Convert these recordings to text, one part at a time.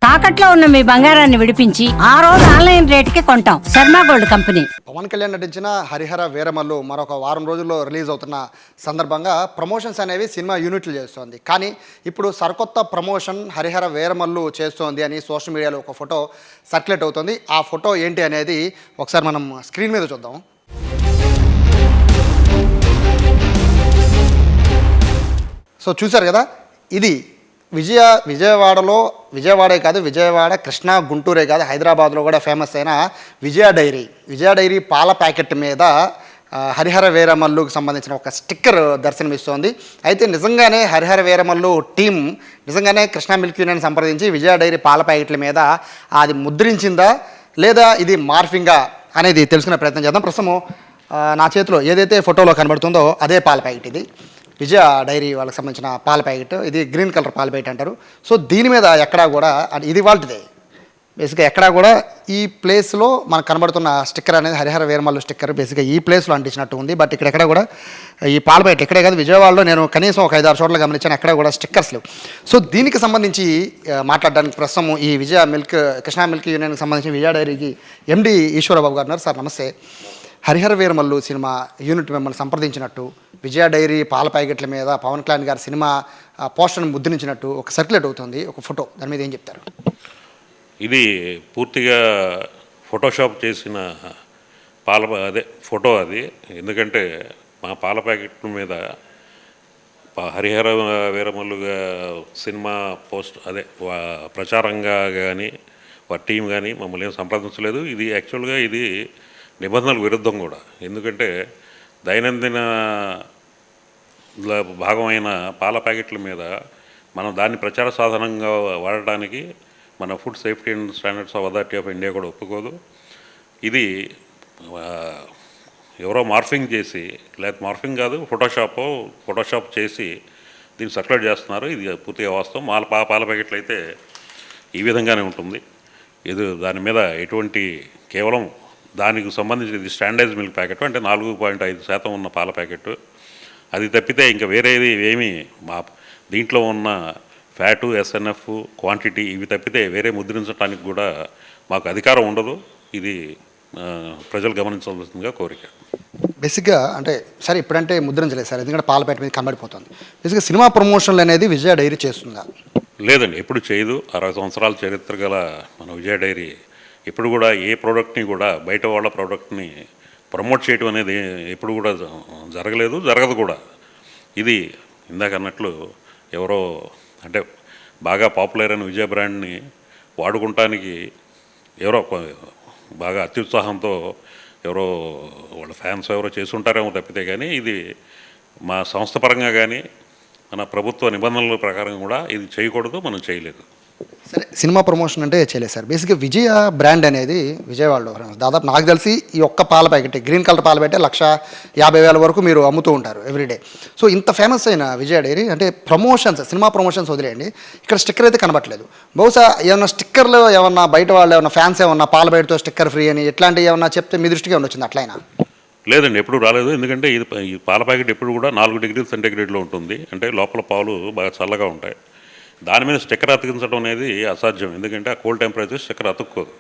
తాకట్లో ఉన్న మీ బంగారాన్ని విడిపించి ఆ రోజు ఆన్లైన్ రేటుకి కొంటాం. Sharma gold company. పవన్ కళ్యాణ్ నటించిన హరిహర వీరమల్లు మరొక వారం రోజుల్లో రిలీజ్ అవుతున్న సందర్భంగా ప్రమోషన్స్ అనేవి సినిమా యూనిట్లు చేస్తోంది. కానీ ఇప్పుడు సరికొత్త ప్రమోషన్ హరిహర వీరమల్లు చేస్తోంది అని సోషల్ మీడియాలో ఒక ఫోటో సర్క్యులేట్ అవుతుంది. ఆ ఫోటో ఏంటి అనేది ఒకసారి మనం స్క్రీన్ మీద చూద్దాం. సో చూశారు కదా, ఇది విజయవాడే కాదు, విజయవాడ, కృష్ణా, గుంటూరే కాదు, హైదరాబాద్లో కూడా ఫేమస్ అయిన విజయ డైరీ పాల ప్యాకెట్ మీద హరిహర వీరమల్లుకు సంబంధించిన ఒక స్టిక్కర్ దర్శనమిస్తోంది. అయితే నిజంగానే హరిహర వీరమల్లు టీం నిజంగానే కృష్ణా మిల్క్ యూనియన్ సంప్రదించి విజయ డైరీ పాల ప్యాకెట్ల మీద అది ముద్రించిందా లేదా ఇది మార్ఫింగా అనేది తెలుసుకునే ప్రయత్నం చేద్దాం. ప్రస్తుతం నా చేతిలో ఏదైతే ఫోటోలో కనబడుతుందో అదే పాల ప్యాకెట్. ఇది విజయ డైరీ వాళ్ళకి సంబంధించిన పాల ప్యాకెట్. ఇది గ్రీన్ కలర్ పాల ప్యాకెట్ అంటారు. సో దీని మీద ఎక్కడా కూడా ఇది వాళ్ళదే బేసిక్గా ఎక్కడా కూడా ఈ ప్లేస్లో మనకు కనబడుతున్న స్టిక్కర్ అనేది హరిహర వీరమల్లు స్టిక్కర్ బేసిక్గా ఈ ప్లేస్లో అంటించినట్టు ఉంది. బట్ ఇక్కడ కూడా ఈ పాల ప్యాకెట్ ఇక్కడే కాదు, విజయవాడలో నేను కనీసం ఒక 5-6 చోట్ల గమనించాను, ఎక్కడ కూడా స్టిక్కర్స్ లేవు. సో దీనికి సంబంధించి మాట్లాడడానికి ప్రస్తుతం ఈ కృష్ణా మిల్క్ యూనియన్కి సంబంధించి విజయ డైరీకి ఎండి ఈశ్వరబాబు గారు ఉన్నారు. సార్ నమస్తే. హరిహర వీరమల్లు సినిమా యూనిట్ మిమ్మల్ని సంప్రదించినట్టు, విజయ డైరీ పాల ప్యాకెట్ల మీద పవన్ కళ్యాణ్ గారి సినిమా పోస్టర్ని ముద్రించినట్టు ఒక సర్క్యులేట్ అవుతుంది ఒక ఫోటో. దాని మీద ఏం చెప్తారు? ఇది పూర్తిగా ఫోటోషాప్ చేసిన ఫోటో అది. ఎందుకంటే మా పాల ప్యాకెట్ల మీద హరిహర వీరమల్లుగా సినిమా ప్రచారంగా కానీ వారి టీం కానీ మమ్మల్ని ఏం సంప్రదించలేదు. ఇది యాక్చువల్గా ఇది నిబంధనలకు విరుద్ధం కూడా. ఎందుకంటే దైనందిన భాగమైన పాల ప్యాకెట్ల మీద మనం దాన్ని ప్రచార సాధనంగా వాడటానికి మన food safety and standards authority of India కూడా ఒప్పుకోదు. ఇది ఎవరో మార్ఫింగ్ చేసి, లేకపోతే మార్ఫింగ్ కాదు, ఫోటోషాప్ చేసి దీన్ని సర్క్యులేట్ చేస్తున్నారు. ఇది పూర్తిగా వాస్తవం. పాల ప్యాకెట్లు అయితే ఈ విధంగానే ఉంటుంది. ఇది దాని మీద ఎటువంటి కేవలం దానికి సంబంధించి ఇది స్టాండర్డైజ్ మిల్క్ ప్యాకెట్, అంటే 4.5% ఉన్న పాల ప్యాకెట్. అది తప్పితే ఇంకా వేరేది ఏమీ దీంట్లో ఉన్న ఫ్యాటు, ఎస్ఎన్ఎఫ్, క్వాంటిటీ ఇవి తప్పితే వేరే ముద్రించడానికి కూడా మాకు అధికారం ఉండదు. ఇది ప్రజలు గమనించవలసిందిగా కోరిక. బేసిక్గా అంటే సరే ఇప్పుడంటే ముద్రించలేదు సార్, ఎందుకంటే పాల ప్యాకెట్ మీద కనబడిపోతుంది. బేసిక్గా సినిమా ప్రమోషన్లు అనేది విజయ డైరీ చేస్తుందా? లేదండి, ఎప్పుడు చేయదు. 60 సంవత్సరాల చరిత్ర గల మన విజయ డైరీ ఎప్పుడు కూడా ఏ ప్రోడక్ట్ని కూడా బయట వాళ్ళ ప్రోడక్ట్ని ప్రమోట్ చేయడం అనేది ఎప్పుడు కూడా జరగలేదు, జరగదు కూడా. ఇది ఇందాక అన్నట్లు ఎవరో అంటే బాగా పాపులర్ అయిన విజయ బ్రాండ్ని వాడుకుంటానికి ఎవరో బాగా అత్యుత్సాహంతో ఎవరో వాళ్ళ ఫ్యాన్స్ ఎవరో చేసి ఉంటారేమో తప్పితే కానీ ఇది మా సంస్థ పరంగా కానీ మన ప్రభుత్వ నిబంధనల ప్రకారం కూడా ఇది చేయకూడదు, మనం చేయలేదు. సరే, సినిమా ప్రమోషన్ అంటే చేయలేదు సార్. బేసిక్గా విజయ బ్రాండ్ అనేది విజయవాడలో దాదాపు నాకు తెలిసి ఈ ఒక్క పాల ప్యాకెట్ గ్రీన్ కలర్ పాల ప్యాకెట్ 1,50,000 వరకు మీరు అమ్ముతూ ఉంటారు ఎవ్రీడే. సో ఇంత ఫేమస్ అయిన విజయ డైరీ అంటే సినిమా ప్రమోషన్స్ వదిలేయండి, ఇక్కడ స్టిక్కర్ అయితే కనబట్టలేదు. బహుశా ఏమన్నా స్టిక్కర్లు ఏమన్నా బయట వాళ్ళు ఏమన్నా ఫ్యాన్స్ ఏమన్నా పాల ప్యాకెట్తో స్టిక్కర్ ఫ్రీ అని ఇట్లాంటివి ఏమన్నా చెప్తే మీ దృష్టికి ఏమన్నా వచ్చింది? అట్లయినా లేదండి, ఎప్పుడు రాలేదు. ఎందుకంటే ఈ పాల ప్యాకెట్ ఎప్పుడు కూడా 4 డిగ్రీల సెంటీగ్రేడ్లో ఉంటుంది. అంటే లోపల పాలు బాగా చల్లగా ఉంటాయి. దాని మీద స్టిక్కర్ అతికించడం అనేది అసాధ్యం. ఎందుకంటే ఆ కోల్డ్ టెంపరేచర్ స్టిక్కర్ అతుక్కోదు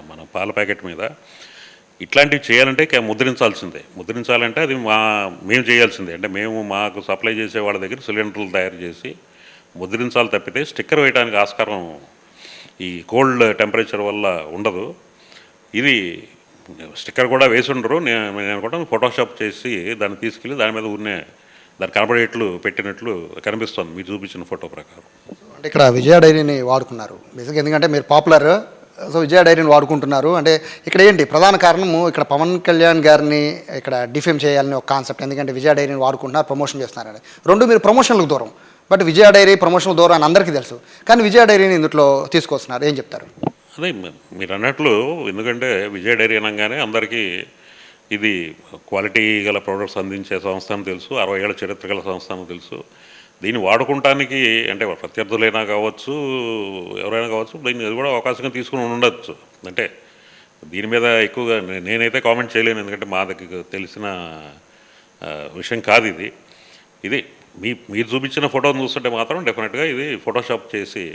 మన పాల ప్యాకెట్ మీద. ఇట్లాంటివి చేయాలంటే ముద్రించాలంటే అది మేము చేయాల్సిందే. అంటే మేము మాకు సప్లై చేసే వాళ్ళ దగ్గర సిలిండర్లు తయారు చేసి ముద్రించాలి తప్పితే స్టిక్కర్ వేయడానికి ఆస్కారం ఈ కోల్డ్ టెంపరేచర్ వల్ల ఉండదు. ఇది స్టిక్కర్ కూడా వేసి ఉండరు. నేను కూడా ఫోటోషాప్ చేసి దాన్ని తీసుకెళ్ళి దాని మీద దాన్ని కనబడేట్లు పెట్టినట్లు కనిపిస్తుంది మీరు చూపించిన ఫోటో ప్రకారం. అంటే ఇక్కడ విజయ డైరీని వాడుకున్నారు బేసిక్గా, ఎందుకంటే మీరు పాపులర్, సో విజయ డైరీని వాడుకుంటున్నారు. అంటే ఇక్కడ ఏంటి ప్రధాన కారణము? ఇక్కడ పవన్ కళ్యాణ్ గారిని ఇక్కడ డిఫేమ్ చేయాలని ఒక కాన్సెప్ట్. ఎందుకంటే విజయ డైరీని వాడుకుంటున్నారు, ప్రమోషన్ చేస్తున్నారని. రెండు మీరు ప్రమోషన్లకు దూరం, బట్ విజయ డైరీ ప్రమోషన్లకు దూరం అని అందరికీ తెలుసు. కానీ విజయ డైరీని ఇందులో తీసుకొస్తున్నారు, ఏం చెప్తారు? అదే మీరు అన్నట్లు, ఎందుకంటే విజయ డైరీ అనగానే అందరికీ ఇది క్వాలిటీ గల ప్రోడక్ట్స్ అందించే సంస్థ అని తెలుసు, 60 ఏళ్ల చరిత్ర గల సంస్థ అని తెలుసు. దీన్ని వాడుకుంటానికి అంటే ప్రత్యర్థులైనా కావచ్చు, ఎవరైనా కావచ్చు, దీన్ని అది కూడా అవకాశంగా తీసుకుని ఉండొచ్చు. అంటే దీని మీద ఎక్కువగా నేనైతే కామెంట్ చేయలేను, ఎందుకంటే మా దగ్గర తెలిసిన విషయం కాదు ఇది. మీరు చూపించిన ఫోటోని చూస్తుంటే మాత్రం డెఫినెట్గా ఇది ఫోటోషాప్ చేసి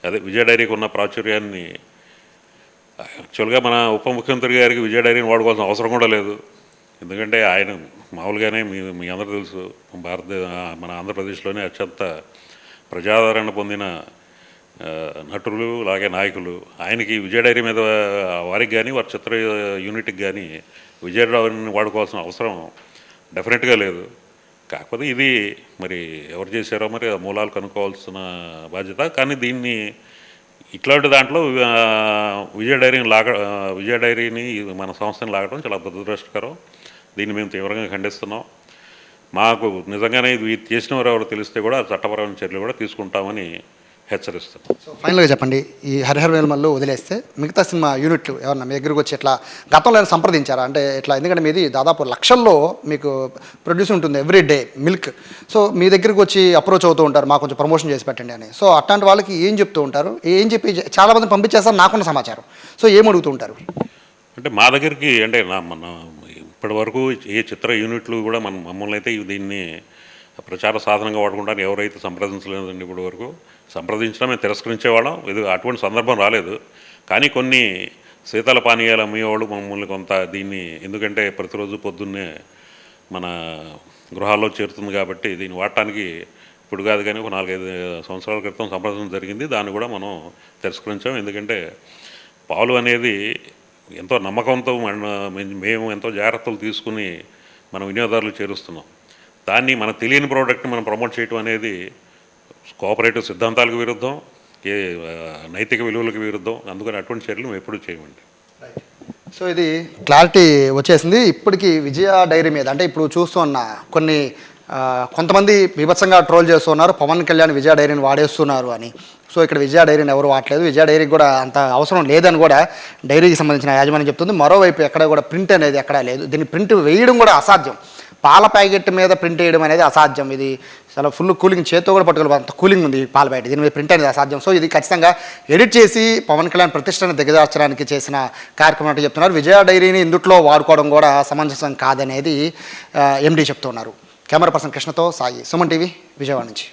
అదే విజయ డైరీకి ఉన్న ప్రాచుర్యాన్ని యాక్చువల్గా మన ఉప ముఖ్యమంత్రి గారికి విజయ డైరీని వాడుకోవాల్సిన అవసరం కూడా లేదు. ఎందుకంటే ఆయన మామూలుగానే మీ అందరూ తెలుసు, మన ఆంధ్రప్రదేశ్లోనే అత్యంత ప్రజాదరణ పొందిన నటులు అలాగే నాయకులు. ఆయనకి విజయ డైరీ మీద వారికి కానీ వారి చిత్ర యూనిట్కి కానీ విజయ డైరీని వాడుకోవాల్సిన అవసరం డెఫినెట్గా లేదు. కాకపోతే ఇది మరి ఎవరు చేశారో మరి ఆ మూలాలు కనుక్కోవాల్సిన బాధ్యత. కానీ దీన్ని ఇట్లాంటి దాంట్లో విజయ డైరీని మన సంస్థని లాగడం చాలా దురదృష్టకరం. దీన్ని మేము తీవ్రంగా ఖండిస్తున్నాం. మాకు నిజంగానే ఇది చేసిన వారు ఎవరు తెలిస్తే కూడా చట్టపరమైన చర్యలు కూడా తీసుకుంటామని హెచ్చరిస్తున్నాం. సో ఫైనల్గా చెప్పండి, ఈ హరిహర వేలమల్లు వదిలేస్తే మిగతా సినిమా యూనిట్లు ఎవరన్నా మీ దగ్గరికి వచ్చి ఇట్లా గతంలో సంప్రదించారా? అంటే ఇట్లా, ఎందుకంటే మీది దాదాపు లక్షల్లో మీకు ప్రొడ్యూస్ ఉంటుంది ఎవ్రీ డే మిల్క్. సో మీ దగ్గరికి వచ్చి అప్రోచ్ అవుతూ ఉంటారు, మాకు కొంచెం ప్రమోషన్ చేసి పెట్టండి అని. సో అట్లాంటి వాళ్ళకి ఏం చెప్తూ ఉంటారు? ఏం చెప్పి చాలామంది పంపించేస్తారు నాకున్న సమాచారం. సో ఏం అడుగుతూ ఉంటారు? అంటే మా దగ్గరికి అంటే మన ఇప్పటి వరకు ఏ చిత్ర యూనిట్లు కూడా మమ్మల్ని అయితే దీన్ని ప్రచార సాధనంగా వాడుకుంటాను ఎవరైతే సంప్రదించలేదండి. ఇప్పటి వరకు సంప్రదించినా మేము తిరస్కరించేవాళ్ళం. ఇది అటువంటి సందర్భం రాలేదు. కానీ కొన్ని శీతల పానీయాలు అమ్మేవాళ్ళు మమ్మల్ని కొంత దీన్ని, ఎందుకంటే ప్రతిరోజు పొద్దున్నే మన గృహాల్లో చేరుతుంది కాబట్టి దీన్ని వాడటానికి ఇప్పుడు కాదు కానీ ఒక 4-5 సంవత్సరాల క్రితం సంప్రదించడం జరిగింది. దాన్ని కూడా మనం తిరస్కరించాం. ఎందుకంటే పాలు అనేది ఎంతో నమ్మకంతో మేము ఎంతో జాగ్రత్తలు తీసుకుని మన వినియోగదారులు చేరుస్తున్నాం. దాన్ని మన తెలియని ప్రోడక్ట్ని మనం ప్రమోట్ చేయడం అనేది కోఆపరేటివ్ సిద్ధాంతాలకు విరుద్ధం, నైతిక విలువలకు విరుద్ధం. అందుకని అటువంటి చర్యలు మేము ఎప్పుడూ చేయమండి. సో ఇది క్లారిటీ వచ్చేసింది. ఇప్పటికీ విజయ డైరీ మీద అంటే ఇప్పుడు చూస్తున్న కొంతమంది బీభత్సంగా ట్రోల్ చేస్తున్నారు, పవన్ కళ్యాణ్ విజయ డైరీని వాడేస్తున్నారు అని. సో ఇక్కడ విజయ డైరీని ఎవరు వాడలేదు, విజయ డైరీకి కూడా అంత అవసరం లేదని కూడా డైరీకి సంబంధించిన యాజమాన్యం చెప్తుంది. మరోవైపు ఎక్కడ కూడా ప్రింట్ అనేది ఎక్కడా లేదు. దీన్ని ప్రింట్ వేయడం కూడా అసాధ్యం. పాల ప్యాకెట్ మీద ప్రింట్ వేయడం అనేది అసాధ్యం. ఇది చాలా ఫుల్ కూలింగ్, చేత్తో కూడా పట్టుకోవాలి, అంత కూలింగ్ ఉంది పాల ప్యాకెట్. దీని మీద ప్రింట్ అనేది అసాధ్యం. సో ఇది ఖచ్చితంగా ఎడిట్ చేసి పవన్ కళ్యాణ్ ప్రతిష్టను దిగజార్చడానికి చేసిన కార్యక్రమం అంటే చెప్తున్నారు. విజయ డైరీని ఇందుట్లో వాడుకోవడం కూడా సమంజసం కాదనేది ఎండీ చెప్తున్నారు. కెమెరా పర్సన్ కృష్ణతో సాయి, సుమన్ టీవీ, విజయవాడ నుంచి.